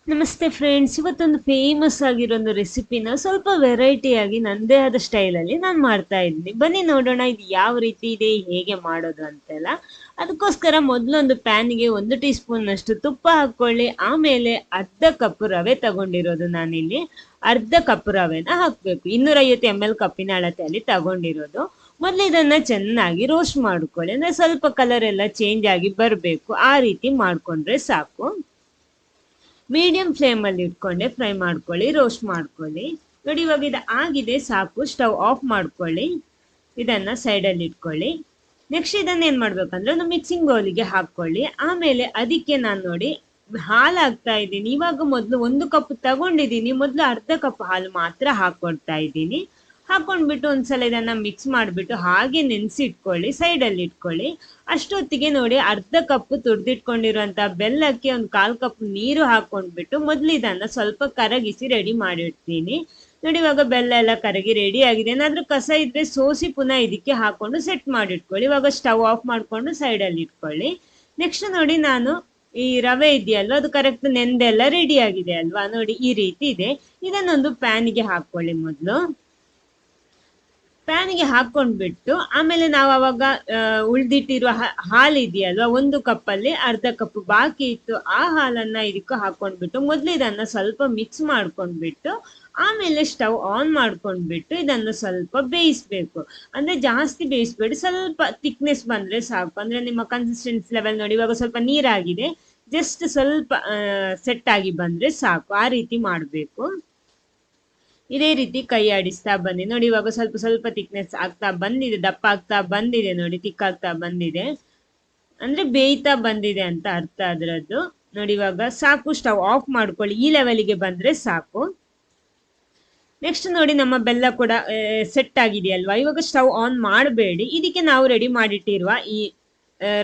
ನಮಸ್ತೆ ಫ್ರೆಂಡ್ಸ್, ಇವತ್ತೊಂದು ಫೇಮಸ್ ಆಗಿರೋ ಒಂದು ರೆಸಿಪಿನ ಸ್ವಲ್ಪ ವೆರೈಟಿಯಾಗಿ ನನ್ನದೇ ಆದ ಸ್ಟೈಲಲ್ಲಿ ನಾನು ಮಾಡ್ತಾ ಇದ್ದೀನಿ. ಬನ್ನಿ ನೋಡೋಣ ಇದು ಯಾವ ರೀತಿ ಇದೆ, ಹೇಗೆ ಮಾಡೋದು ಅಂತೆಲ್ಲ. ಅದಕ್ಕೋಸ್ಕರ ಮೊದಲೊಂದು ಪ್ಯಾನ್ಗೆ 1 ಟೀ ಸ್ಪೂನ್ನಷ್ಟು ತುಪ್ಪ ಹಾಕ್ಕೊಳ್ಳಿ. ಆಮೇಲೆ ಅರ್ಧ ಕಪ್ ರವೆ ತಗೊಂಡಿರೋದು ನಾನಿಲ್ಲಿ. ಅರ್ಧ ಕಪ್ ರವೆನ ಹಾಕಬೇಕು. 250 ml ಕಪ್ಪಿನ ಅಳತೆಯಲ್ಲಿ ತಗೊಂಡಿರೋದು. ಮೊದಲು ಇದನ್ನು ಚೆನ್ನಾಗಿ ರೋಸ್ಟ್ ಮಾಡ್ಕೊಳ್ಳಿ. ಅಂದರೆ ಸ್ವಲ್ಪ ಕಲರ್ ಎಲ್ಲ ಚೇಂಜ್ ಆಗಿ ಬರಬೇಕು. ಆ ರೀತಿ ಮಾಡಿಕೊಂಡ್ರೆ ಸಾಕು. ಮೀಡಿಯಂ ಫ್ಲೇಮಲ್ಲಿ ಇಟ್ಕೊಂಡೆ ಫ್ರೈ ಮಾಡ್ಕೊಳ್ಳಿ, ರೋಸ್ಟ್ ಮಾಡ್ಕೊಳ್ಳಿ. ನೋಡಿ ಇವಾಗ ಇದು ಆಗಿದೆ, ಸಾಕು. ಸ್ಟವ್ ಆಫ್ ಮಾಡ್ಕೊಳ್ಳಿ. ಇದನ್ನು ಸೈಡಲ್ಲಿ ಇಟ್ಕೊಳ್ಳಿ. ನೆಕ್ಸ್ಟ್ ಇದನ್ನು ಏನು ಮಾಡಬೇಕಂದ್ರೆ ಒಂದು ಮಿಕ್ಸಿಂಗ್ ಬೌಲಿಗೆ ಹಾಕ್ಕೊಳ್ಳಿ. ಆಮೇಲೆ ಅದಕ್ಕೆ ನಾನು ನೋಡಿ ಹಾಲು ಹಾಕ್ತಾ ಇದ್ದೀನಿ. ಇವಾಗ ಮೊದಲು 1 ಕಪ್ ತಗೊಂಡಿದ್ದೀನಿ. ಮೊದಲು ಅರ್ಧ ಕಪ್ ಹಾಲು ಮಾತ್ರ ಹಾಕ್ಕೊಡ್ತಾ ಇದ್ದೀನಿ. ಹಾಕೊಂಡ್ಬಿಟ್ಟು ಒಂದ್ಸಲ ಇದನ್ನ ಮಿಕ್ಸ್ ಮಾಡಿಬಿಟ್ಟು ಹಾಗೆ ನೆನೆಸಿ ಇಟ್ಕೊಳ್ಳಿ, ಸೈಡಲ್ಲಿ ಇಟ್ಕೊಳ್ಳಿ. ಅಷ್ಟೊತ್ತಿಗೆ ನೋಡಿ ಅರ್ಧ ಕಪ್ ತುರಿದಿಟ್ಕೊಂಡಿರುವಂಥ ಬೆಲ್ಲಕ್ಕೆ 1/4 ಕಪ್ ನೀರು ಹಾಕೊಂಡ್ಬಿಟ್ಟು ಮೊದಲು ಇದನ್ನು ಸ್ವಲ್ಪ ಕರಗಿಸಿ ರೆಡಿ ಮಾಡಿಡ್ತೀನಿ. ನೋಡಿ ಇವಾಗ ಬೆಲ್ಲ ಎಲ್ಲ ಕರಗಿ ರೆಡಿ ಆಗಿದೆ. ಏನಾದರೂ ಕಸ ಇದ್ದರೆ ಸೋಸಿ ಪುನಃ ಇದಕ್ಕೆ ಹಾಕೊಂಡು ಸೆಟ್ ಮಾಡಿಟ್ಕೊಳ್ಳಿ. ಇವಾಗ ಸ್ಟವ್ ಆಫ್ ಮಾಡಿಕೊಂಡು ಸೈಡಲ್ಲಿ ಇಟ್ಕೊಳ್ಳಿ. ನೆಕ್ಸ್ಟ್ ನೋಡಿ ನಾನು ಈ ರವೆ ಇದೆಯಲ್ವ, ಅದು ಕರೆಕ್ಟ್ ನೆಂದೆಲ್ಲ ರೆಡಿ ಆಗಿದೆ ಅಲ್ವಾ. ನೋಡಿ ಈ ರೀತಿ ಇದೆ. ಇದನ್ನೊಂದು ಪ್ಯಾನಿಗೆ ಹಾಕ್ಕೊಳ್ಳಿ. ಮೊದಲು ಪ್ಯಾನಿಗೆ ಹಾಕೊಂಡ್ಬಿಟ್ಟು ಆಮೇಲೆ ನಾವು ಅವಾಗ ಉಳ್ದಿಟ್ಟಿರುವ ಹಾಲು ಇದೆಯಲ್ವಾ, 1 ಕಪ್ಪಲ್ಲಿ ಅರ್ಧ ಕಪ್ ಬಾಕಿ ಇತ್ತು. ಆ ಹಾಲನ್ನ ಇದಕ್ಕೆ ಹಾಕೊಂಡ್ಬಿಟ್ಟು ಮೊದಲು ಇದನ್ನ ಸ್ವಲ್ಪ ಮಿಕ್ಸ್ ಮಾಡ್ಕೊಂಡ್ಬಿಟ್ಟು ಆಮೇಲೆ ಸ್ಟವ್ ಆನ್ ಮಾಡ್ಕೊಂಡ್ಬಿಟ್ಟು ಇದನ್ನು ಸ್ವಲ್ಪ ಬೇಯಿಸ್ಬೇಕು. ಅಂದ್ರೆ ಜಾಸ್ತಿ ಬೇಯಿಸ್ಬೇಡಿ, ಸ್ವಲ್ಪ ಥಿಕ್ನೆಸ್ ಬಂದ್ರೆ ಸಾಕು. ಅಂದ್ರೆ ನಿಮ್ಮ ಕನ್ಸಿಸ್ಟೆನ್ಸಿ ಲೆವೆಲ್ ನೋಡಿ, ಇವಾಗ ಸ್ವಲ್ಪ ನೀರಾಗಿದೆ, ಜಸ್ಟ್ ಸ್ವಲ್ಪ ಸೆಟ್ ಆಗಿ ಬಂದ್ರೆ ಸಾಕು. ಆ ರೀತಿ ಮಾಡಬೇಕು. ಇದೇ ರೀತಿ ಕೈ ಆಡಿಸ್ತಾ ಬನ್ನಿ. ನೋಡಿ ಇವಾಗ ಸ್ವಲ್ಪ ಸ್ವಲ್ಪ ಥಿಕ್ನೆಸ್ ಆಗ್ತಾ ಬಂದಿದೆ, ದಪ್ಪ ಆಗ್ತಾ ಬಂದಿದೆ. ನೋಡಿ ಥಿಕ್ ಆಗ್ತಾ ಬಂದಿದೆ, ಅಂದ್ರೆ ಬೇಯ್ತಾ ಬಂದಿದೆ ಅಂತ ಅರ್ಥ ಅದರದ್ದು. ನೋಡಿ ಇವಾಗ ಸಾಕು, ಸ್ಟವ್ ಆಫ್ ಮಾಡ್ಕೊಳ್ಳಿ. ಈ ಲೆವೆಲಿಗೆ ಬಂದ್ರೆ ಸಾಕು. ನೆಕ್ಸ್ಟ್ ನೋಡಿ ನಮ್ಮ ಬೆಲ್ಲ ಕೂಡ ಸೆಟ್ ಆಗಿದೆಯಲ್ವಾ. ಇವಾಗ ಸ್ಟವ್ ಆನ್ ಮಾಡಬೇಡಿ. ಇದಕ್ಕೆ ನಾವು ರೆಡಿ ಮಾಡಿಟ್ಟಿರುವ ಈ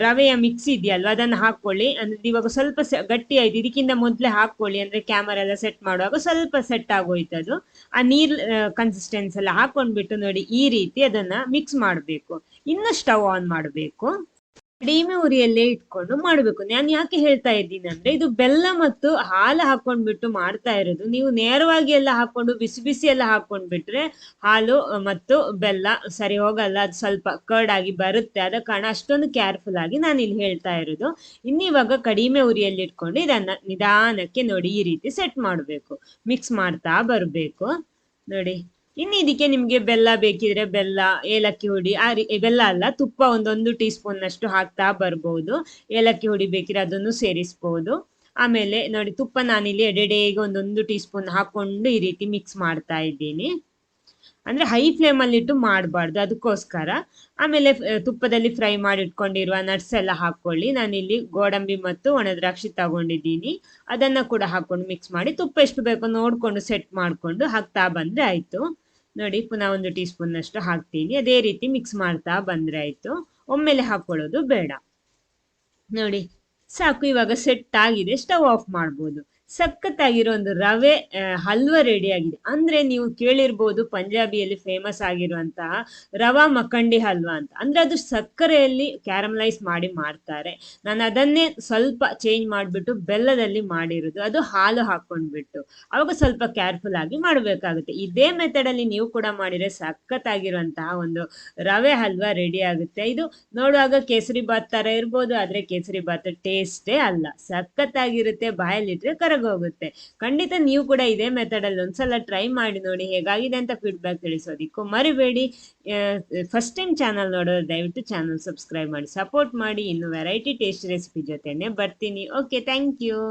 ರವೆಯ ಮಿಕ್ಸಿ ಇದೆಯಲ್ವ, ಅದನ್ನು ಹಾಕ್ಕೊಳ್ಳಿ. ಅಂದ್ರೆ ಇವಾಗ ಸ್ವಲ್ಪ ಗಟ್ಟಿ ಆಯ್ತು, ಇದಕ್ಕಿಂತ ಮೊದಲೇ ಹಾಕ್ಕೊಳ್ಳಿ. ಅಂದ್ರೆ ಕ್ಯಾಮರಾ ಎಲ್ಲ ಸೆಟ್ ಮಾಡುವಾಗ ಸ್ವಲ್ಪ ಸೆಟ್ ಆಗೋಯ್ತದು. ಆ ನೀರ್ ಕನ್ಸಿಸ್ಟೆನ್ಸ್ ಎಲ್ಲ ಹಾಕೊಂಡ್ಬಿಟ್ಟು ನೋಡಿ ಈ ರೀತಿ ಅದನ್ನ ಮಿಕ್ಸ್ ಮಾಡಬೇಕು. ಇನ್ನು ಸ್ಟವ್ ಆನ್ ಮಾಡಬೇಕು. ಕಡಿಮೆ ಉರಿಯಲ್ಲೇ ಇಟ್ಕೊಂಡು ಮಾಡಬೇಕು. ನಾನು ಯಾಕೆ ಹೇಳ್ತಾ ಇದ್ದೀನಿ ಅಂದ್ರೆ, ಇದು ಬೆಲ್ಲ ಮತ್ತು ಹಾಲು ಹಾಕೊಂಡ್ಬಿಟ್ಟು ಮಾಡ್ತಾ ಇರೋದು. ನೀವು ನೇರವಾಗಿ ಎಲ್ಲ ಹಾಕೊಂಡು ಬಿಸಿ ಬಿಸಿ ಎಲ್ಲ ಹಾಕೊಂಡ್ಬಿಟ್ರೆ ಹಾಲು ಮತ್ತು ಬೆಲ್ಲ ಸರಿ ಹೋಗಲ್ಲ, ಅದು ಸ್ವಲ್ಪ ಕರ್ಡ್ ಆಗಿ ಬರುತ್ತೆ. ಆದ ಕಾರಣ ಅಷ್ಟೊಂದು ಕೇರ್ಫುಲ್ ಆಗಿ ನಾನು ಇಲ್ಲಿ ಹೇಳ್ತಾ ಇರೋದು. ಇವಾಗ ಕಡಿಮೆ ಉರಿಯಲ್ಲಿ ಇಟ್ಕೊಂಡು ಇದನ್ನ ನಿಧಾನಕ್ಕೆ ನೋಡಿ ಈ ರೀತಿ ಸೆಟ್ ಮಾಡಬೇಕು. ಮಿಕ್ಸ್ ಮಾಡ್ತಾ ಬರಬೇಕು. ನೋಡಿ ಇದಕ್ಕೆ ನಿಮ್ಗೆ ಬೆಲ್ಲ ಬೇಕಿದ್ರೆ ಬೆಲ್ಲ, ಏಲಕ್ಕಿ ಹುಡಿ, ಬೆಲ್ಲ ಅಲ್ಲ ತುಪ್ಪ 1 ಟೀ ಸ್ಪೂನ್ನಷ್ಟು ಹಾಕ್ತಾ ಬರ್ಬೋದು. ಏಲಕ್ಕಿ ಹುಡಿ ಬೇಕಿದ್ರೆ ಅದನ್ನು ಸೇರಿಸ್ಬೋದು. ಆಮೇಲೆ ನೋಡಿ ತುಪ್ಪ ನಾನಿಲ್ಲಿ ಎಡೆಡೆಗೆ 1 ಟೀ ಸ್ಪೂನ್ ಹಾಕೊಂಡು ಈ ರೀತಿ ಮಿಕ್ಸ್ ಮಾಡ್ತಾ ಇದ್ದೀನಿ. ಅಂದ್ರೆ ಹೈ ಫ್ಲೇಮಲ್ಲಿ ಇಟ್ಟು ಮಾಡಬಾರ್ದು, ಅದಕ್ಕೋಸ್ಕರ. ಆಮೇಲೆ ತುಪ್ಪದಲ್ಲಿ ಫ್ರೈ ಮಾಡಿ ಇಟ್ಕೊಂಡಿರುವ ನಟ್ಸ್ ಎಲ್ಲ ಹಾಕೊಳ್ಳಿ. ನಾನಿಲ್ಲಿ ಗೋಡಂಬಿ ಮತ್ತು ಒಣ ದ್ರಾಕ್ಷಿ ತಗೊಂಡಿದ್ದೀನಿ. ಅದನ್ನ ಕೂಡ ಹಾಕೊಂಡು ಮಿಕ್ಸ್ ಮಾಡಿ ತುಪ್ಪ ಎಷ್ಟು ಬೇಕೋ ನೋಡ್ಕೊಂಡು ಸೆಟ್ ಮಾಡ್ಕೊಂಡು ಹಾಕ್ತಾ ಬಂದ್ರೆ ಆಯ್ತು. ನೋಡಿ ಪುನಃ 1 ಟೀ ಸ್ಪೂನ್ನಷ್ಟು ಹಾಕ್ತೀನಿ. ಅದೇ ರೀತಿ ಮಿಕ್ಸ್ ಮಾಡ್ತಾ ಬಂದ್ರೆ ಆಯ್ತು. ಒಮ್ಮೆಲೆ ಹಾಕೊಳ್ಳೋದು ಬೇಡ. ನೋಡಿ ಸಾಕು, ಇವಾಗ ಸೆಟ್ ಆಗಿದೆ. ಸ್ಟವ್ ಆಫ್ ಮಾಡ್ಬೋದು. ಸಖತ್ತಾಗಿರೋ ಒಂದು ರವೆ ಹಲ್ವಾ ರೆಡಿ ಆಗಿದೆ. ಅಂದ್ರೆ ನೀವು ಕೇಳಿರ್ಬೋದು ಪಂಜಾಬಿಯಲ್ಲಿ ಫೇಮಸ್ ಆಗಿರುವಂತಹ ರವಾ ಮಖಂಡಿ ಹಲ್ವಾ ಅಂತ. ಅಂದ್ರೆ ಅದು ಸಕ್ಕರೆಯಲ್ಲಿ ಕ್ಯಾರಮಲೈಸ್ ಮಾಡಿ ಮಾಡ್ತಾರೆ. ನಾನು ಅದನ್ನೇ ಸ್ವಲ್ಪ ಚೇಂಜ್ ಮಾಡಿಬಿಟ್ಟು ಬೆಲ್ಲದಲ್ಲಿ ಮಾಡಿರೋದು, ಅದು ಹಾಲು ಹಾಕೊಂಡ್ಬಿಟ್ಟು. ಅವಾಗ ಸ್ವಲ್ಪ ಕೇರ್ಫುಲ್ ಆಗಿ ಮಾಡಬೇಕಾಗುತ್ತೆ. ಇದೇ ಮೆಥಡಲ್ಲಿ ನೀವು ಕೂಡ ಮಾಡಿದ್ರೆ ಸಖತ್ತಾಗಿರುವಂತಹ ಒಂದು ರವೆ ಹಲ್ವಾ ರೆಡಿ ಆಗುತ್ತೆ. ಇದು ನೋಡುವಾಗ ಕೇಸರಿ ಬಾತ್ ತರ ಇರ್ಬೋದು, ಆದ್ರೆ ಕೇಸರಿ ಬಾತ್ ಟೇಸ್ಟೇ ಅಲ್ಲ. ಸಖತ್ತಾಗಿರುತ್ತೆ, ಬಾಯಲ್ಲಿಟ್ರೆ ಕರಗೋಗುತ್ತೆ. ಖಂಡಿತ ನೀವು ಕೂಡ ಇದೇ ಮೆಥಡಲ್ಲಿ ಒಂದ್ಸಲ ಟ್ರೈ ಮಾಡಿ ನೋಡಿ, ಹೇಗಾಗಿದೆ ಅಂತ ಫೀಡ್ಬ್ಯಾಕ್ ತಿಳಿಸೋದಿಕ್ಕೂ ಮರಿಬೇಡಿ. ಫಸ್ಟ್ ಟೈಮ್ ಚಾನಲ್ ನೋಡೋದು ದಯವಿಟ್ಟು ಚಾನಲ್ ಸಬ್ಸ್ಕ್ರೈಬ್ ಮಾಡಿ ಸಪೋರ್ಟ್ ಮಾಡಿ. ಇನ್ನು ವೆರೈಟಿ ಟೇಸ್ಟ್ ರೆಸಿಪಿ ಜೊತೆನೆ ಬರ್ತೀನಿ. Okay, thank you.